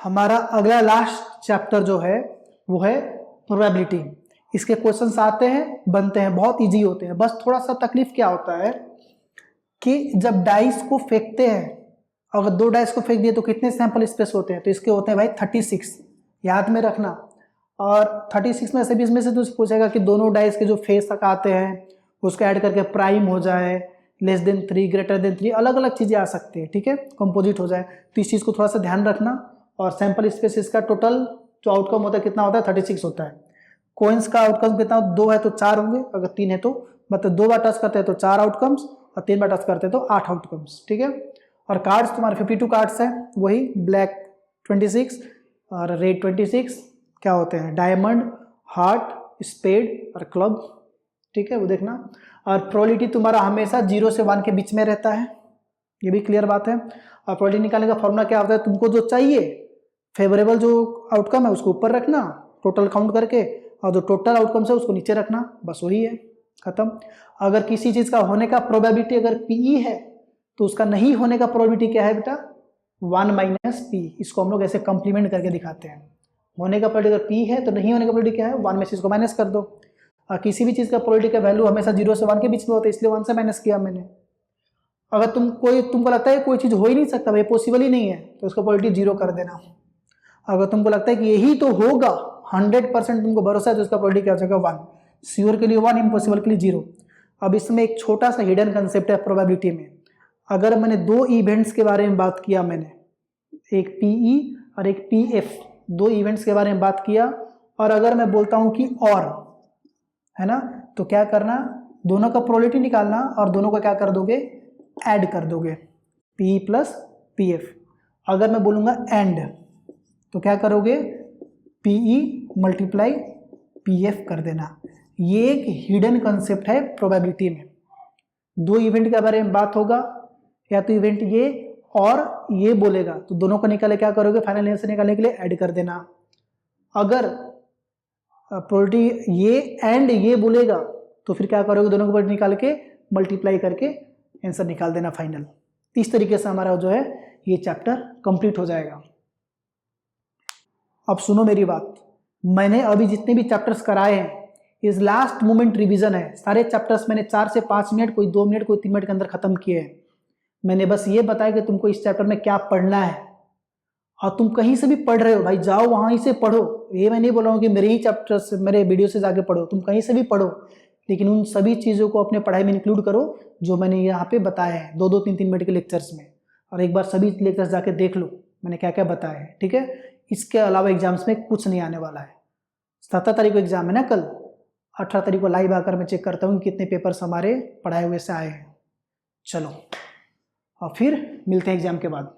हमारा अगला last chapter जो है वो है प्रोबेबिलिटी। इसके क्वेश्चंस आते हैं, बनते हैं, बहुत इजी होते हैं। बस थोड़ा सा तकलीफ क्या होता है कि जब डाइस को फेंकते हैं, अगर 2 डाइस को फेंक दिए तो कितने सैंपल स्पेस होते हैं? तो इसके होते हैं भाई 36, याद में रखना। और 36 में से भी इसमें से तो पूछेगा कि दोनों डाइस के जो फेस तक आते हैं उसको ऐड करके प्राइम हो जाए, लेस देन 3, ग्रेटर देन 3, अलग अलग चीज़ें आ सकती है, ठीक है, कंपोजिट हो जाए। तो इस चीज़ को थोड़ा सा ध्यान रखना। और सैंपल स्पेस इसका टोटल जो आउटकम होता है कितना होता है? 36 होता है। कोइंस का आउटकम कितना? 2 है तो 4 होंगे, अगर 3 है तो मतलब 2 बार टच करते हैं तो 4 आउटकम्स, और 3 बार टच करते हैं तो 8 आउटकम्स, ठीक है। और कार्ड्स तुम्हारे 52 कार्ड्स हैं, वही ब्लैक 26 और रेड 26 क्या होते हैं? डायमंड, हार्ट, स्पेड और क्लब, ठीक है, वो देखना। और प्रोबेबिलिटी तुम्हारा हमेशा 0 से 1 के बीच में रहता है, ये भी क्लियर बात है। और प्रोबेबिलिटी निकालने का फॉर्मूला क्या होता है? तुमको जो चाहिए फेवरेबल जो आउटकम है उसको ऊपर रखना टोटल काउंट करके, और जो टोटल आउटकम है उसको नीचे रखना, बस वही है, खत्म। अगर किसी चीज़ का होने का प्रोबेबिलिटी अगर पी है तो उसका नहीं होने का प्रोबेबिलिटी क्या है बेटा? 1 माइनस पी। इसको हम लोग ऐसे कंप्लीमेंट करके दिखाते हैं। होने का प्रोबेबिलिटी अगर पी है तो नहीं होने का प्रोबेबिलिटी क्या है? 1 में से इसको माइनस कर दो। किसी भी चीज़ का प्रोबेबिलिटी का वैल्यू हमेशा 0 से 1 के बीच में होता है, इसलिए 1 से माइनस किया मैंने। अगर तुमको लगता है कोई चीज़ हो ही नहीं सकता भाई, पॉसिबल ही नहीं है, तो उसका प्रोबेबिलिटी 0 कर देना। अगर तुमको लगता है कि यही तो होगा, 100% तुमको भरोसा है, तो उसका प्रोबेबिलिटी क्या हो जाएगा? 1। श्योर के लिए 1, इम्पॉसिबल के लिए 0। अब इसमें एक छोटा सा हिडन कंसेप्ट है प्रोबेबिलिटी में। अगर मैंने 2 इवेंट्स के बारे में बात किया, मैंने एक पीई और एक पीएफ, 2 इवेंट्स के बारे में बात किया, और अगर मैं बोलता हूं कि और, है ना, तो क्या करना? दोनों का प्रोबेबिलिटी निकालना और दोनों का क्या कर दोगे? ऐड कर दोगे, पी प्लस पीएफ। अगर मैं बोलूंगा एंड, तो क्या करोगे? पीई मल्टीप्लाई पीएफ कर देना। ये एक हिडन कंसेप्ट है प्रोबेबिलिटी में। 2 इवेंट के बारे में बात होगा, या तो इवेंट ये और ये बोलेगा, तो दोनों को निकाले क्या करोगे? फाइनल आंसर निकालने के लिए ऐड कर देना। अगर प्रोबेबिलिटी ये एंड ये बोलेगा तो फिर क्या करोगे? दोनों को प्रोबेबिलिटी निकाल के मल्टीप्लाई करके आंसर निकाल देना फाइनल। इस तरीके से हमारा जो है ये चैप्टर कंप्लीट हो जाएगा। अब सुनो मेरी बात, मैंने अभी जितने भी चैप्टर्स कराए हैं इस लास्ट मोमेंट रिवीजन है। सारे चैप्टर्स मैंने 4 से 5 मिनट, कोई 2 मिनट, कोई 3 मिनट के अंदर खत्म किए हैं। मैंने बस ये बताया कि तुमको इस चैप्टर में क्या पढ़ना है, और तुम कहीं से भी पढ़ रहे हो भाई, जाओ वहीं से पढ़ो। ये मैं नहीं बोल रहा हूँ कि मेरे ही चैप्टर्स, मेरे वीडियो से जाके पढ़ो, तुम कहीं से भी पढ़ो, लेकिन उन सभी चीज़ों को अपने पढ़ाई में इंक्लूड करो जो मैंने यहाँ पे बताया है 2-2, 3-3 मिनट के लेक्चर्स में। और एक बार सभी लेक्चर्स जाके देख लो मैंने क्या क्या बताया है, ठीक है। इसके अलावा एग्जाम्स में कुछ नहीं आने वाला है। 17 तारीख को एग्जाम है ना कल, 18 तारीख को लाइव आकर मैं चेक करता हूँ कि कितने पेपर्स हमारे पढ़ाए हुए से आए हैं। चलो, और फिर मिलते हैं एग्जाम के बाद।